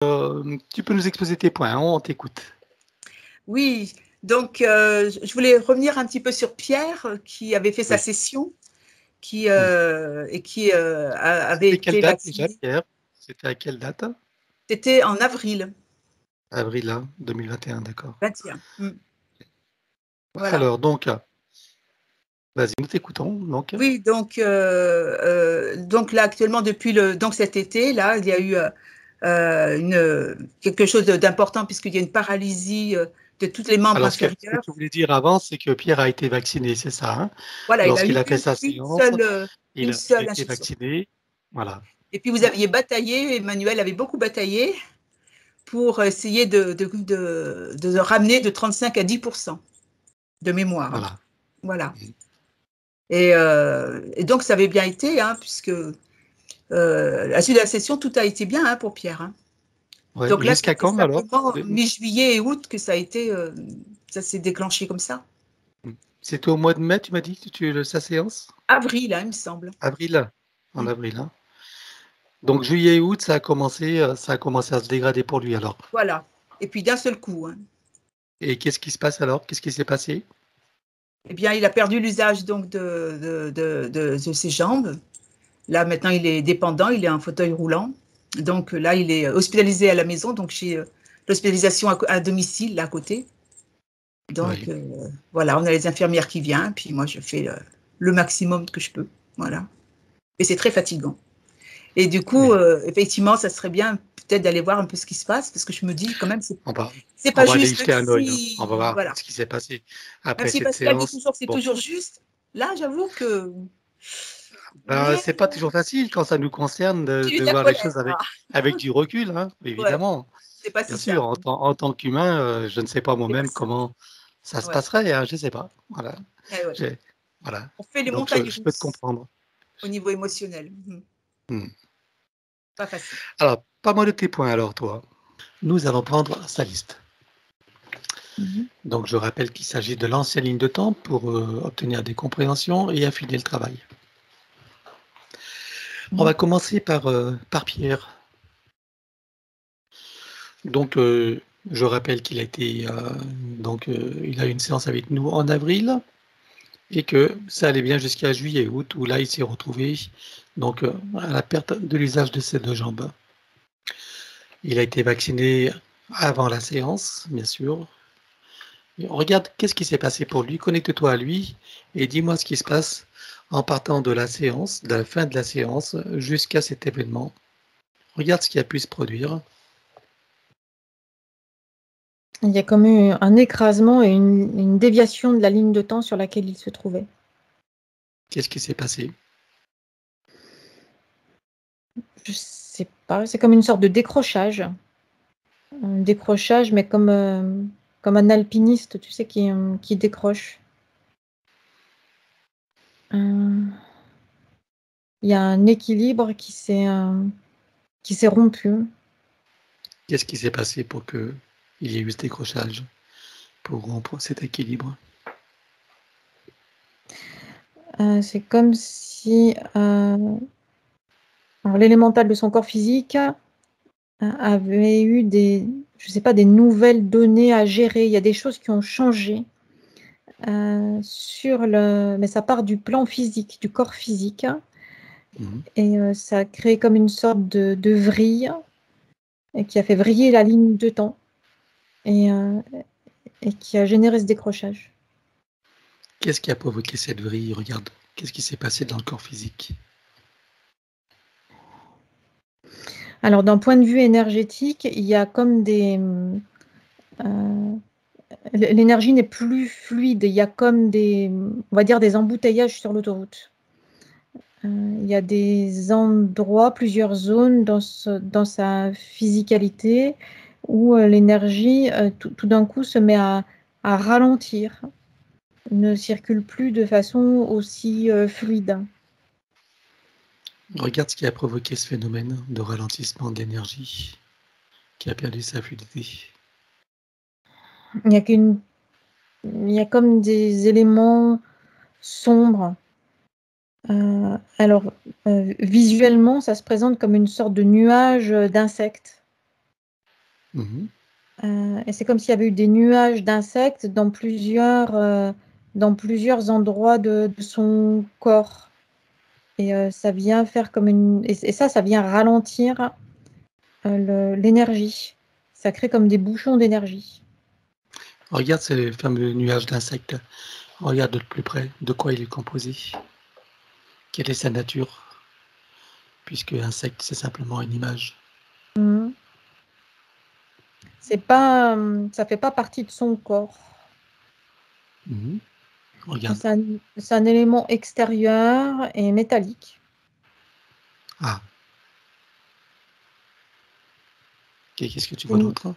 Tu peux nous exposer tes points, hein, on t'écoute. Oui, donc je voulais revenir un petit peu sur Pierre qui avait fait sa Oui. session Oui. et qui avait C'était quelle été date déjà, vacciné. Pierre? C'était à quelle date? C'était en avril Avril hein, 2021, d'accord. 21. Voilà. Alors, donc, vas-y, nous t'écoutons. Donc, Oui, donc là actuellement depuis donc cet été là, il y a eu quelque chose d'important puisqu'il y a une paralysie de tous les membres alors ce que inférieurs. tu voulais dire avant, c'est que Pierre a été vacciné, c'est ça, hein? Voilà, il a Lorsqu'il eu a fait sa séance, il une a seule été injection. vacciné. Voilà. Et puis vous aviez bataillé, Emmanuel avait beaucoup bataillé pour essayer de ramener de 35 à 10% de mémoire. Hein. Voilà. Voilà. Et donc ça avait bien été, hein, puisque à la suite de la session, tout a été bien hein, pour Pierre. Hein. Ouais. Donc là, Jusqu'à c'était quand alors? simplement mi-juillet et août que ça a été, ça s'est déclenché comme ça. C'était au mois de mai, tu m'as dit, sa séance? Avril, hein, il me semble. Avril. En avril, hein. Donc juillet et août, ça a commencé à se dégrader pour lui alors. Voilà. Et puis d'un seul coup. Hein. Et qu'est-ce qui se passe alors? Qu'est-ce qui s'est passé? Eh bien, il a perdu l'usage donc de ses jambes. Là, maintenant, il est dépendant, il est en fauteuil roulant. Donc là, il est hospitalisé à la maison, donc chez l'hospitalisation à domicile, là à côté. Donc Oui. voilà, on a les infirmières qui viennent, puis moi, je fais le maximum que je peux. Voilà. Et c'est très fatigant. Et du coup, Oui. effectivement, ça serait bien peut-être d'aller voir un peu ce qui se passe, parce que je me dis quand même, c'est On pas va aller y juste jeter un œil, hein. On va si, voir voilà. ce qui s'est passé Même après si cette Pascal dit séance. toujours que c'est Bon, toujours juste, là, j'avoue que. ben, Mais c'est pas toujours facile quand ça nous concerne j'ai eu de de la voir les colère. choses avec du recul, hein, Ouais, évidemment. c'est pas Bien si sûr, simple. en tant qu'humain, je ne sais pas C'est pas moi-même simple. comment ça se Ouais. passerait, hein, je ne sais pas. Voilà. Ouais. J'ai- voilà. On fait les Donc, montagnes je peux te russes comprendre. au niveau émotionnel. Hmm. Pas facile. Alors, pas-moi de tes points alors, toi. Nous allons prendre sa liste. Donc, je rappelle qu'il s'agit de l'ancienne ligne de temps pour obtenir des compréhensions et affiner le travail. On va commencer par Pierre. Donc, je rappelle qu'il a été, il a eu une séance avec nous en avril et que ça allait bien jusqu'à juillet-août où là, il s'est retrouvé donc à la perte de l'usage de ses deux jambes. Il a été vacciné avant la séance, bien sûr. Et on regarde qu'est-ce qui s'est passé pour lui, connecte-toi à lui et dis-moi ce qui se passe en partant de la séance, de la fin de la séance jusqu'à cet événement. Regarde ce qui a pu se produire. Il y a comme eu un écrasement et une déviation de la ligne de temps sur laquelle il se trouvait. Qu'est-ce qui s'est passé? Je sais pas, c'est comme une sorte de décrochage. Un décrochage, mais comme un alpiniste, tu sais, qui décroche. Il y a un équilibre qui s'est rompu. Qu'est-ce qui s'est passé pour qu'il y ait eu ce décrochage, pour rompre cet équilibre? C'est comme si l'élémental de son corps physique avait eu des nouvelles données à gérer. Il y a des choses qui ont changé mais ça part du plan physique, du corps physique, et ça a créé comme une sorte de vrille et qui a fait vriller la ligne de temps et qui a généré ce décrochage. Qu'est-ce qui a provoqué cette vrille? Regarde, qu'est-ce qui s'est passé dans le corps physique? Alors, d'un point de vue énergétique, il y a comme l'énergie n'est plus fluide. Il y a comme on va dire, des embouteillages sur l'autoroute. Il y a des endroits, plusieurs zones dans sa physicalité où l'énergie, tout d'un coup, se met à ralentir, ne circule plus de façon aussi fluide. Regarde ce qui a provoqué ce phénomène de ralentissement de l'énergie qui a perdu sa fluidité. Il y a comme des éléments sombres. Alors, visuellement, ça se présente comme une sorte de nuage d'insectes. Mhm. Et c'est comme s'il y avait eu des nuages d'insectes dans plusieurs endroits de son corps. Et ça vient faire comme et ça vient ralentir l'énergie. Ça crée comme des bouchons d'énergie. Regarde ces fameux nuages d'insectes. Regarde de plus près de quoi il est composé. Quelle est sa nature? Puisque insecte, c'est simplement une image. Mhm. Ça fait pas partie de son corps. Mhm. Regarde. C'est un élément extérieur et métallique. Ah. Qu'est-ce que tu vois d'autre?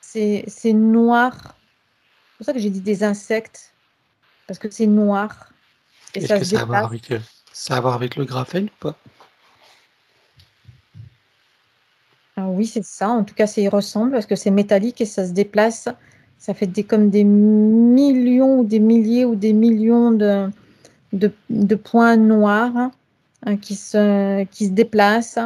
C'est noir. C'est pour ça que j'ai dit des insectes, parce que c'est noir et Est-ce ça que se ça a à voir déplace. avec, ça a à voir avec le graphène ou pas? Ah oui, c'est ça. En tout cas, ça y ressemble parce que c'est métallique et ça se déplace. Ça fait comme des millions ou des milliers ou des millions de points noirs qui se déplacent,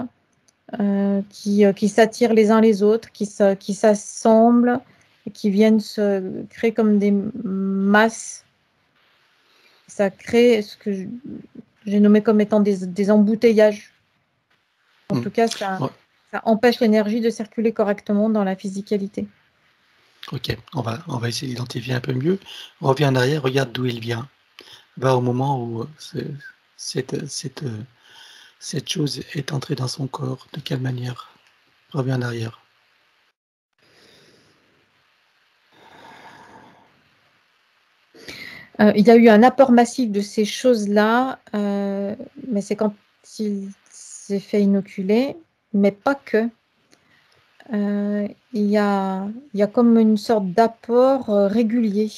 qui s'attirent les uns les autres, qui s'assemblent, et qui viennent se créer comme des masses. Ça crée ce que j'ai nommé comme étant des embouteillages. En Hmm. tout cas, Ouais. ça empêche l'énergie de circuler correctement dans la physicalité. Ok, on va essayer d'identifier un peu mieux. On revient en arrière, regarde d'où il vient. Va au moment où cette chose est entrée dans son corps. De quelle manière? Reviens en arrière. Il y a eu un apport massif de ces choses-là, mais c'est quand il s'est fait inoculer, mais pas que. Il y a comme une sorte d'apport régulier,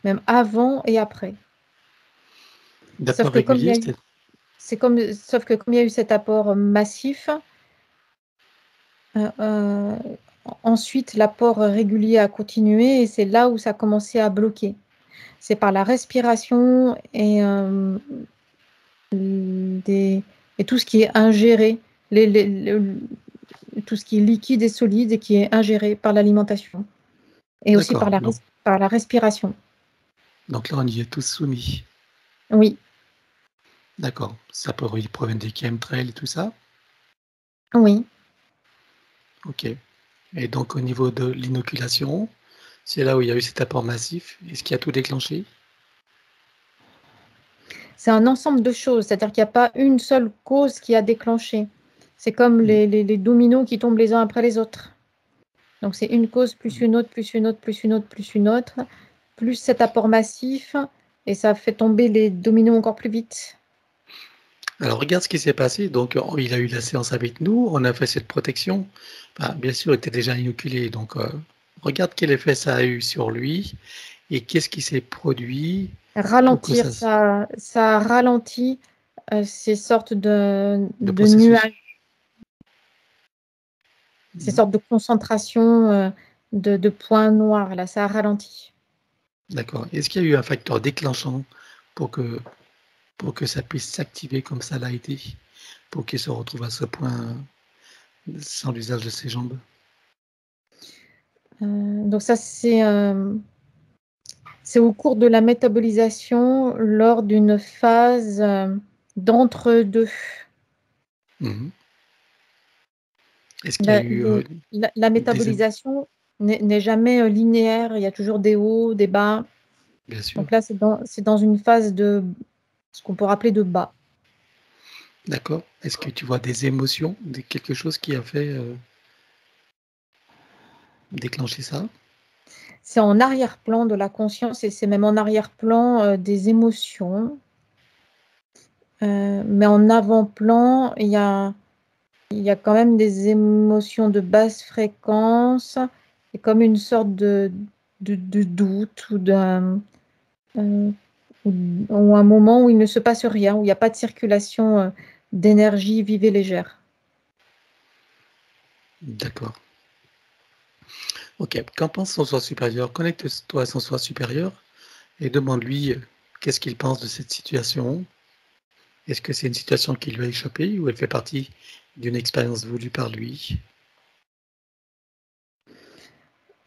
même avant et après. Sauf D'apport que comme il y régulier, a eu, sauf que comme il y a eu cet apport massif, euh, ensuite l'apport régulier a continué et c'est là où ça a commencé à bloquer. C'est par la respiration et tout ce qui est ingéré, tout ce qui est liquide et solide et qui est ingéré par l'alimentation et aussi d'accord. par la respiration. Donc là, on y est tous soumis. Oui, D'accord. Ça provient des chemtrails et tout ça. oui. Ok. Et donc au niveau de l'inoculation, c'est là où il y a eu cet apport massif. Est-ce qui a tout déclenché? C'est un ensemble de choses, c'est-à-dire qu'il n'y a pas une seule cause qui a déclenché. C'est comme Hmm. les dominos qui tombent les uns après les autres. Donc c'est une cause plus une autre, plus une autre, plus une autre, plus une autre, plus cet apport massif, et ça fait tomber les dominos encore plus vite. Alors regarde ce qui s'est passé. Donc il a eu la séance avec nous, on a fait cette protection. Enfin, bien sûr, il était déjà inoculé. Donc regarde quel effet ça a eu sur lui et qu'est-ce qui s'est produit pour que Ralentir, ça... ça ralentit ces sortes de de processus. nuages, ces sortes de concentrations de points noirs, là, ça ralentit. D'accord. Est-ce qu'il y a eu un facteur déclenchant pour que, pour que ça puisse s'activer comme ça l'a été, pour qu'il se retrouve à ce point sans l'usage de ses jambes? Donc ça, c'est au cours de la métabolisation lors d'une phase d'entre-deux. Mhm. Est-ce qu'il y a La, eu la des... métabolisation n'est jamais linéaire, il y a toujours des hauts, des bas. Bien sûr. Donc là, c'est dans une phase de ce qu'on peut rappeler de bas. D'accord. Est-ce que tu vois des émotions, quelque chose qui a fait déclencher ça? C'est en arrière-plan de la conscience et c'est même en arrière-plan des émotions. Mais en avant-plan, il y a quand même des émotions de basse fréquence et comme une sorte de doute euh, ou un moment où il ne se passe rien, où il n'y a pas de circulation d'énergie vive et légère. D'accord. Ok. Qu'en pense son soi supérieur? Connecte-toi à son soi supérieur et demande-lui qu'est-ce qu'il pense de cette situation. Est-ce que c'est une situation qui lui a échappé ou elle fait partie d'une expérience voulue par lui?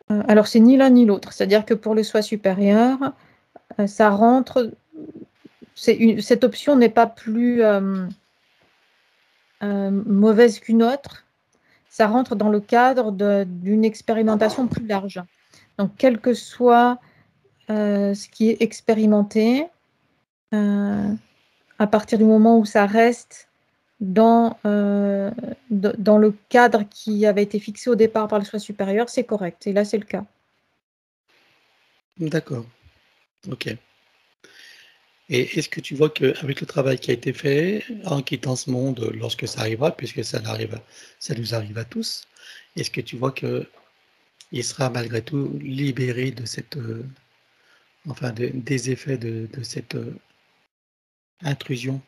Alors, c'est ni l'un ni l'autre. C'est-à-dire que pour le soi supérieur, ça rentre. Cette option n'est pas plus mauvaise qu'une autre. Ça rentre dans le cadre d'une expérimentation plus large. Donc, quel que soit ce qui est expérimenté, à partir du moment où ça reste dans le cadre qui avait été fixé au départ par le soi supérieur, c'est correct. Et là, c'est le cas. D'accord. Ok. Et est-ce que tu vois qu'avec le travail qui a été fait, en quittant ce monde, lorsque ça arrivera, puisque ça nous arrive à tous, est-ce que tu vois qu'il sera malgré tout libéré de cette, des effets de cette intrusion?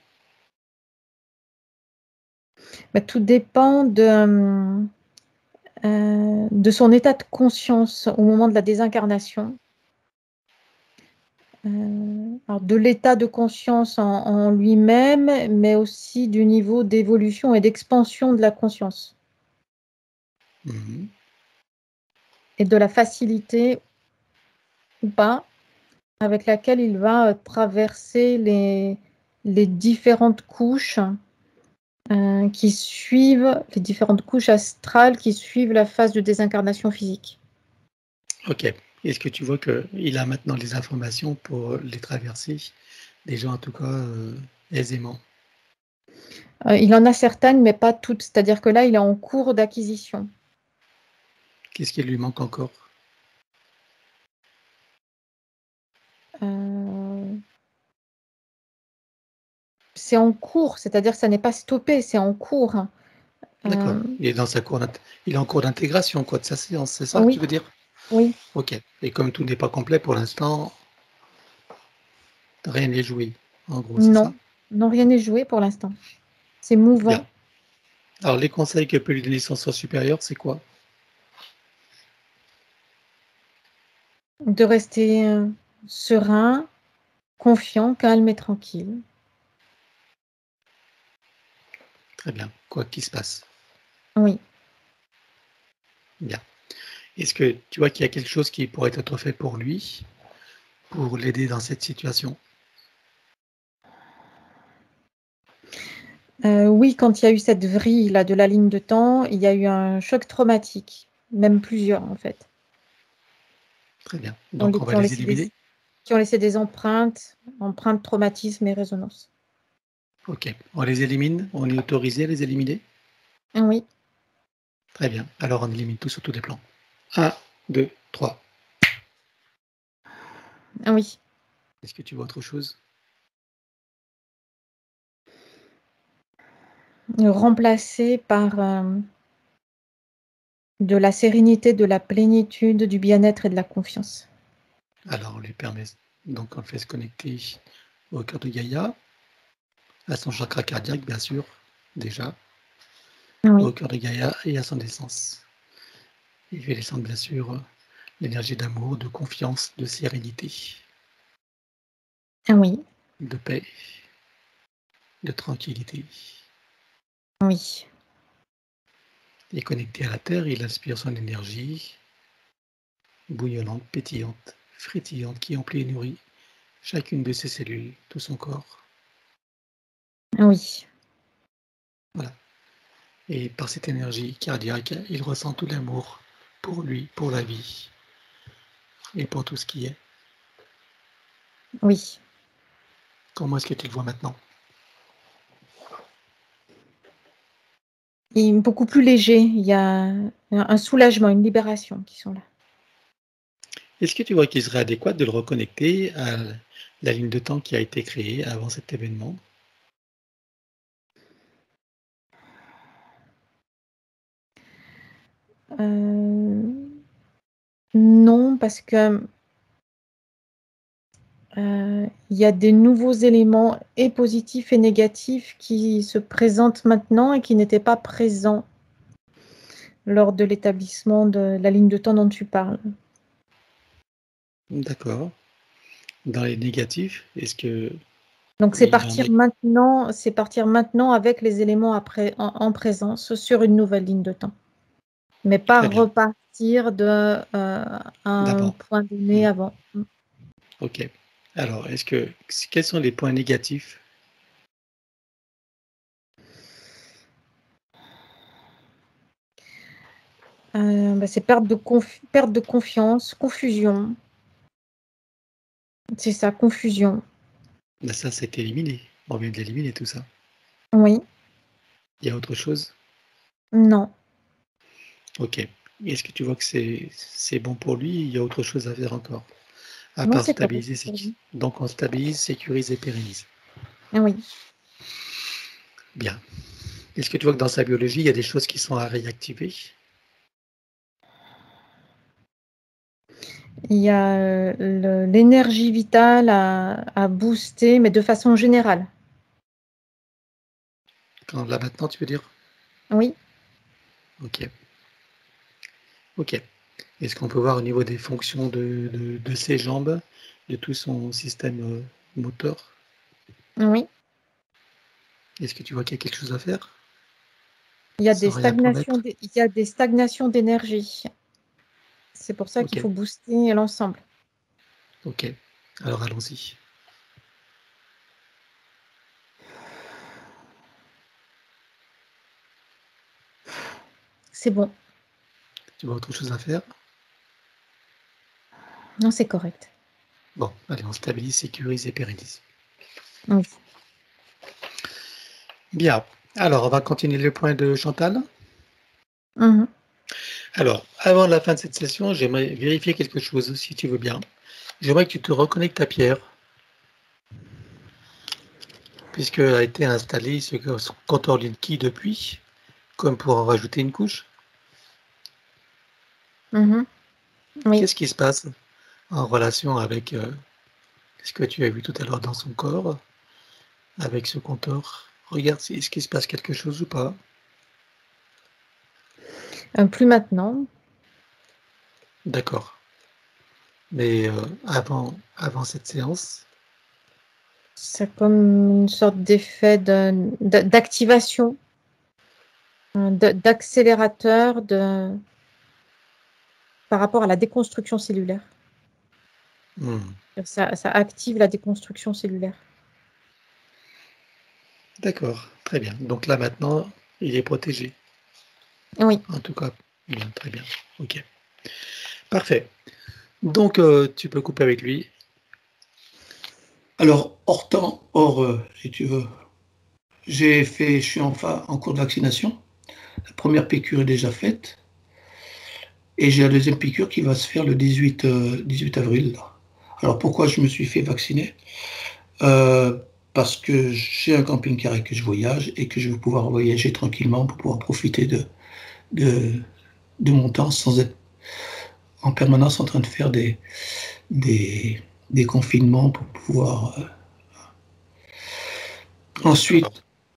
Mais tout dépend de son état de conscience au moment de la désincarnation. Alors de l'état de conscience en lui-même, mais aussi du niveau d'évolution et d'expansion de la conscience. Mhm. Et de la facilité ou pas avec laquelle il va traverser les différentes couches qui suivent, les différentes couches astrales qui suivent la phase de désincarnation physique. Ok. Est-ce que tu vois qu'il a maintenant les informations pour les traverser, déjà en tout cas aisément? Il en a certaines, mais pas toutes. C'est-à-dire que là, il est en cours d'acquisition. Qu'est-ce qui lui manque encore? C'est en cours, c'est-à-dire que ça n'est pas stoppé, c'est en cours. D'accord. Il est il est en cours d'intégration, quoi, de sa séance, c'est ça que tu Oui, veux dire? oui. Ok. Et comme tout n'est pas complet pour l'instant, rien n'est joué, en gros, c'est ça? Non, non, rien n'est joué pour l'instant. C'est Bien. mouvant. Alors, les conseils que peut lui donner son soi supérieur, c'est quoi? De rester serein, confiant, calme et tranquille. Très bien. Quoi qu'il se passe. Oui. Bien. Est-ce que tu vois qu'il y a quelque chose qui pourrait être fait pour lui, pour l'aider dans cette situation? Oui, quand il y a eu cette vrille là de la ligne de temps, il y a eu un choc traumatique, même plusieurs en fait, Très bien. Donc, on va qui ont les laissé éliminer? des empreintes, traumatisme et résonance. Ok. On les élimine? On est autorisé à les éliminer? Oui, Très bien. Alors, on élimine tout sur tous les plans. 1, 2, 3. oui. Est-ce que tu vois autre chose? Remplacé par de la sérénité, de la plénitude, du bien-être et de la confiance. Alors, on lui permet, donc on le fait se connecter au cœur de Gaïa, à son chakra cardiaque, bien sûr, déjà, au Oui, cœur de Gaïa et à son essence. Il fait descendre, bien sûr, l'énergie d'amour, de confiance, de sérénité, oui, de paix, de tranquillité. oui, Il est connecté à la Terre, il inspire son énergie, bouillonnante, pétillante, frétillante, qui emplit et nourrit chacune de ses cellules, tout son corps. oui, Voilà. Et par cette énergie cardiaque, il ressent tout l'amour pour lui, pour la vie et pour tout ce qui est. oui. Comment est-ce que tu le vois maintenant? Et beaucoup plus léger. Il y a un soulagement, une libération qui sont là. Est-ce que tu vois qu'il serait adéquat de le reconnecter à la ligne de temps qui a été créée avant cet événement? Non, parce que il y a des nouveaux éléments et positifs et négatifs qui se présentent maintenant et qui n'étaient pas présents lors de l'établissement de la ligne de temps dont tu parles. D'accord. Dans les négatifs, est-ce que Donc il y en a? c'est partir maintenant avec les éléments en présence sur une nouvelle ligne de temps. mais pas Très bien. repartir de un D'abord. point donné avant. Ok. Alors, quels sont les points négatifs? C'est perte de confiance, confusion. C'est ça, confusion. Ben ça, c'est éliminé. On vient de l'éliminer tout ça. Oui, Il y a autre chose? non. Ok. Est-ce que tu vois que c'est bon pour lui? Il y a autre chose à faire encore? À Non, part c'est correct stabiliser, pour lui. donc on stabilise, sécurise et pérennise. Oui. Bien. Est-ce que tu vois que dans sa biologie, il y a des choses qui sont à réactiver? Il y a l'énergie vitale à booster, mais de façon générale. Là maintenant, tu veux dire? Oui. Ok. Ok. Est-ce qu'on peut voir au niveau des fonctions de ses jambes, de tout son système moteur? Oui. Est-ce que tu vois qu'il y a quelque chose à faire? Il y a Sans rien promettre? il y a des stagnations d'énergie. C'est pour ça qu'il Ok. faut booster l'ensemble. Ok. Alors allons-y. C'est bon. Tu vois autre chose à faire? Non, c'est correct. Bon, allez, on stabilise, sécurise et pérennise. Oui. Bien. Alors, on va continuer le point de Chantal. Mhm. Alors, avant la fin de cette session, j'aimerais vérifier quelque chose, si tu veux bien. J'aimerais que tu te reconnectes à Pierre, puisqu'elle a été installé son compteur Linky depuis, comme pour en rajouter une couche. Mhm. Oui. Qu'est-ce qui se passe en relation avec ce que tu as vu tout à l'heure dans son corps, avec ce compteur? Regarde, est-ce qu'il se passe quelque chose ou pas? Plus maintenant. D'accord. Mais avant cette séance, C'est comme une sorte d'effet d'activation, d'accélérateur par rapport à la déconstruction cellulaire. Ça active la déconstruction cellulaire. d'accord, très bien. Donc là maintenant, il est protégé. Oui. En tout cas, bien, très bien. Ok. Parfait. Donc tu peux couper avec lui. Alors, hors temps, si tu veux, je suis en cours de vaccination. La première piqûre est déjà faite. Et j'ai la deuxième piqûre qui va se faire le 18 avril, là. Alors, pourquoi je me suis fait vacciner? Parce que j'ai un camping-car et que je voyage et que je veux pouvoir voyager tranquillement pour pouvoir profiter de, de mon temps sans être en permanence en train de faire des confinements pour pouvoir. Ensuite,